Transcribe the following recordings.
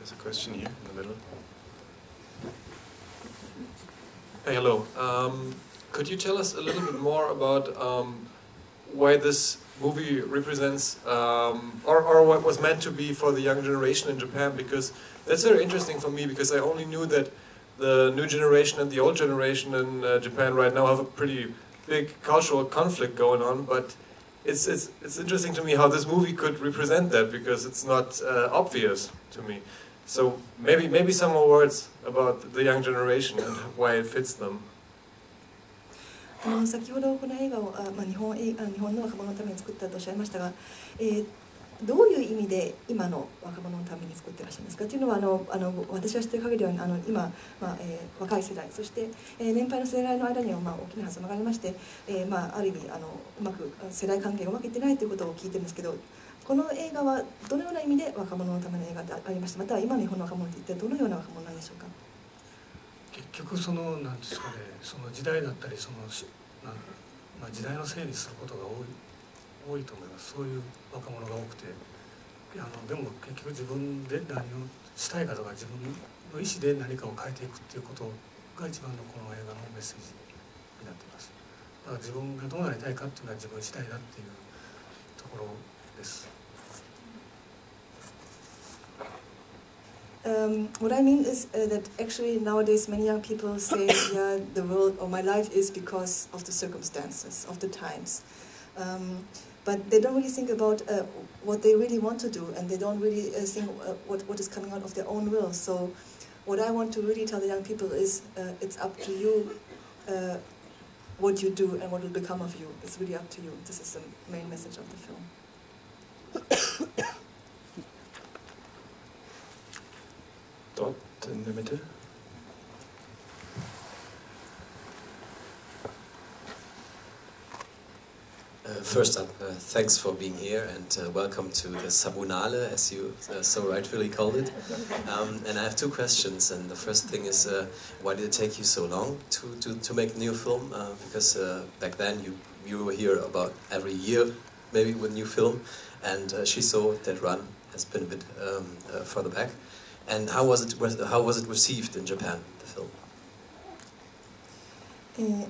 There's a question here in the middle. Hey, hello. Could you tell us a little bit more about why this movie represents, or what was meant to be for the young generation in Japan? Because that's very interesting for me, because I only knew that the new generation and the old generation in Japan right now have a pretty big cultural conflict going on, but it's interesting to me how this movie could represent that, because it's not obvious to me. So maybe some more words about the young generation and why it fits them. 先ほどこの映画を日本の若者のために作ったとおっしゃいましたが、どういう意味で今の若者のために作ってらっしゃるんですかというのは私が知っている限りは今、若い世代そして、年配の世代の間には大きな狭間がありまして、ある意味うまく世代関係がうまくいってないということを聞いてるんですけど、この映画はどのような意味で若者のための映画でありまして、または今の日本の若者って一体どのような若者なんでしょうか。結局なんですかね、その時代だったり時代の整理することが多いと思います。そういう若者が多くて、でも結局自分で何をしたいかとか自分の意思で何かを変えていくっていうことが一番のこの映画のメッセージになっています。だから自分がどうなりたいかっていうのは自分次第だっていうところです。What I mean is that actually nowadays many young people say, yeah, the world or my life is because of the circumstances, of the times. But they don't really think about what they really want to do, and they don't really think what is coming out of their own will. So what I want to really tell the young people is it's up to you what you do and what will become of you. It's really up to you. This is the main message of the film. Dort in der Mitte. First up, thanks for being here and welcome to the Sabunale, as you so rightfully called it. And I have two questions, and the first thing is, why did it take you so long to make a new film? Because back then you were here about every year, maybe with a new film, and Shiso, that run has been a bit further back. And how was it received in Japan, the film?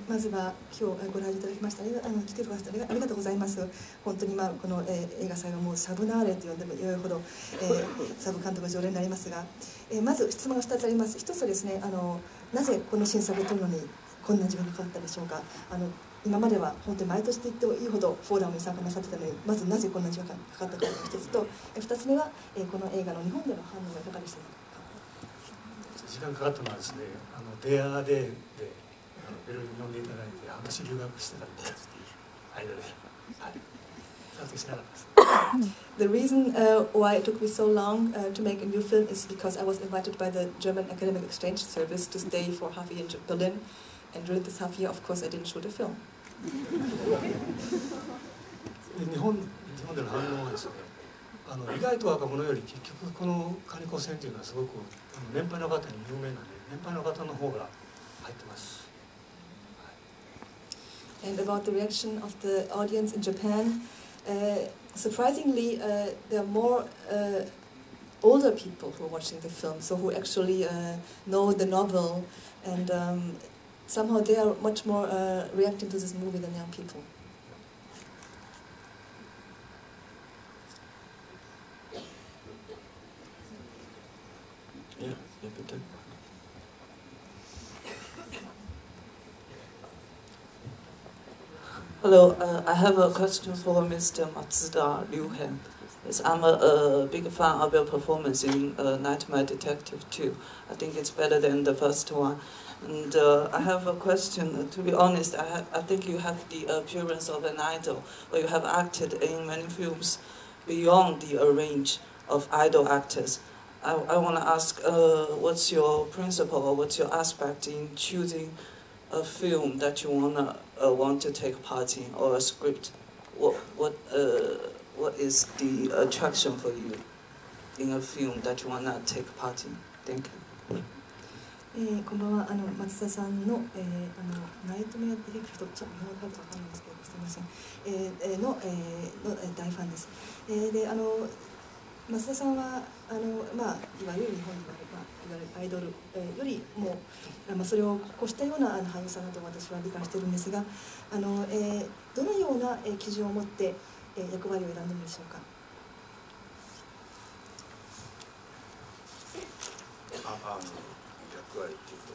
まずは今日ご来場いただきました来てくださってありがとうございます。本当にこの映画祭はもうサブナーレと呼んでもよいほどサブ監督の常連になりますが、まず質問が2つあります。1つはですね、なぜこの新作を撮るのにこんな時間がかかったでしょうか。今までは本当に毎年と言ってもいいほどフォーラムに参加なさってたのに、まずなぜこんな時間がかかったかという1つと、2つ目はこの映画の日本での反応はいかがでしたか。時間かかったのはですね、デアーデーでベルギーに呼んでいただいて半年留学してたんで間で、はい、撮影しなかったです。The reason why it took me so long to make a new film is because I was invited by the German Academic Exchange Service to stay for half a year in Berlin, and during this half year, of course, I didn't shoot a film. 日本での反応はですね、意外と若者より結局このカニコ戦というのはすごく年配の方に有名なので、年配の方の方が入ってます。And about the reaction of the audience in Japan, surprisingly, there are more older people who are watching the film, so who actually know the novel, and somehow they are much more reacting to this movie than young people. Ja, bitte. Hello, I have a question for Mr. Matsuda Ryuhei. Yes, I'm a big fan of your performance in Nightmare Detective 2. I think it's better than the first one. And I have a question. To be honest, I think you have the appearance of an idol, or you have acted in many films beyond the range of idol actors. I want to ask, what's your principle or what's your aspect in choosing a film that you want to take part in, or a script? What is the attraction for you in a film that you want to take part in? Thank you. こんばんは。松田さんのナイトメアディレクト、ちょっと日本語が分かんないんですけど、すみません。の大ファンです。で増田さんはまあ、いわゆる日本にいわゆるアイドル、よりも、それを越したような俳優さんだと私は理解しているんですが、どのような基準を持って、役割を選んでるんでしょうか。役割っていうと、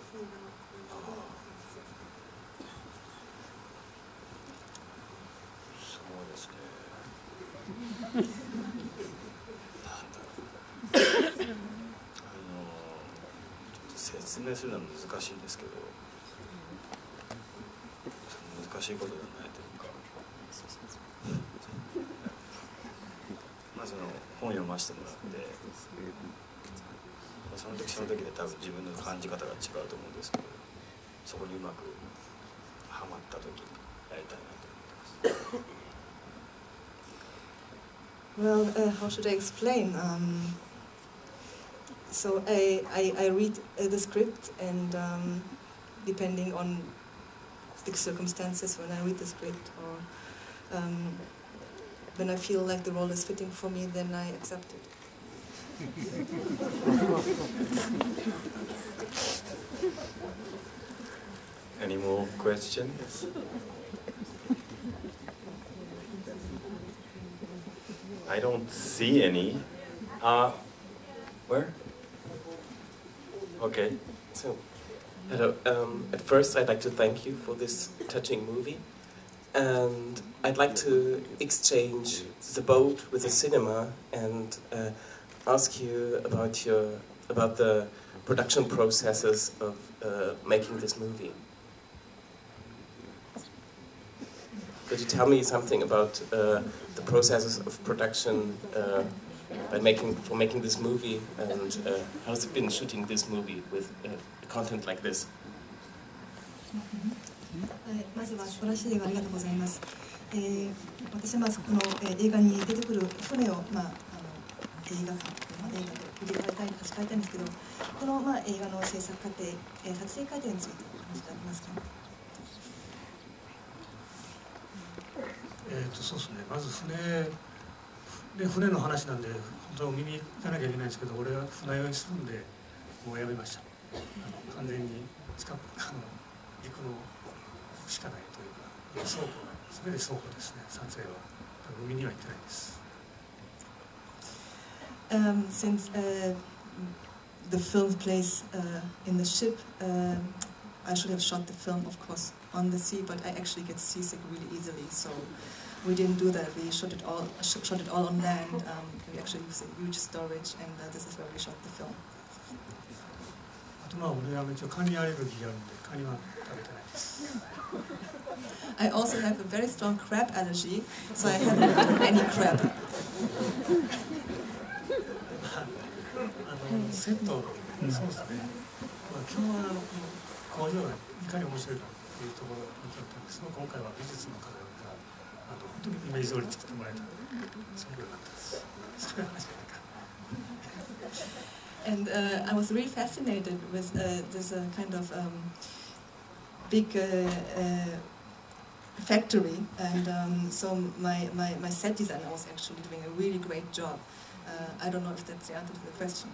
そうですね。説明するのは難しいんですけど、難しいことじゃないというか、まあその本を読ませてもらって、その時その時で多分自分の感じ方が違うと思うんですけど、そこにうまくはまった時にやりたいなと思ってます。Well, how should I explain? So I read the script, and depending on the circumstances when I read the script, or when I feel like the role is fitting for me, then I accept it. Any more questions? I don't see any. Where? Okay. So, hello. At first, I'd like to thank you for this touching movie, and I'd like to exchange the boat with the cinema and ask you about the production processes of making this movie. Could you tell me something about the processes of production for making this movie, and how's it been shooting this movie with content like this? まずは素晴らしい映画ありがとうございます。私はこの映画に出てくる船を映画で振り返りたいんですけど、この映画の制作過程、撮影過程についてお話してありますか。そうですね。まず船の話なんで本当見に行かなきゃいけないんですけど、俺は船酔いするんでもうやめました。完全に陸のしかないというか、全て倉庫ですね。撮影は海には行ってないです。Since the film plays in the ship, I should have shot the film, of course, on the sea, but I actually get seasick really easily, so we didn't do that. We shot it all on land. We actually used a huge storage, and this is where we shot the film. あと俺は一応カニアレルギーがあるんでカニは食べてないです。I also have a very strong crab allergy, so I haven't eaten any crab. セット、そうですね。今日は工場がいかに面白いかというところが見てたんですが、今回は美術の方が本当にイメージ通り作ってもらえたので、すごく良かったです。それは初めてか。And I was really fascinated with this kind of big factory, and so my set designer was actually doing a really great job. I don't know if that's the answer to the question.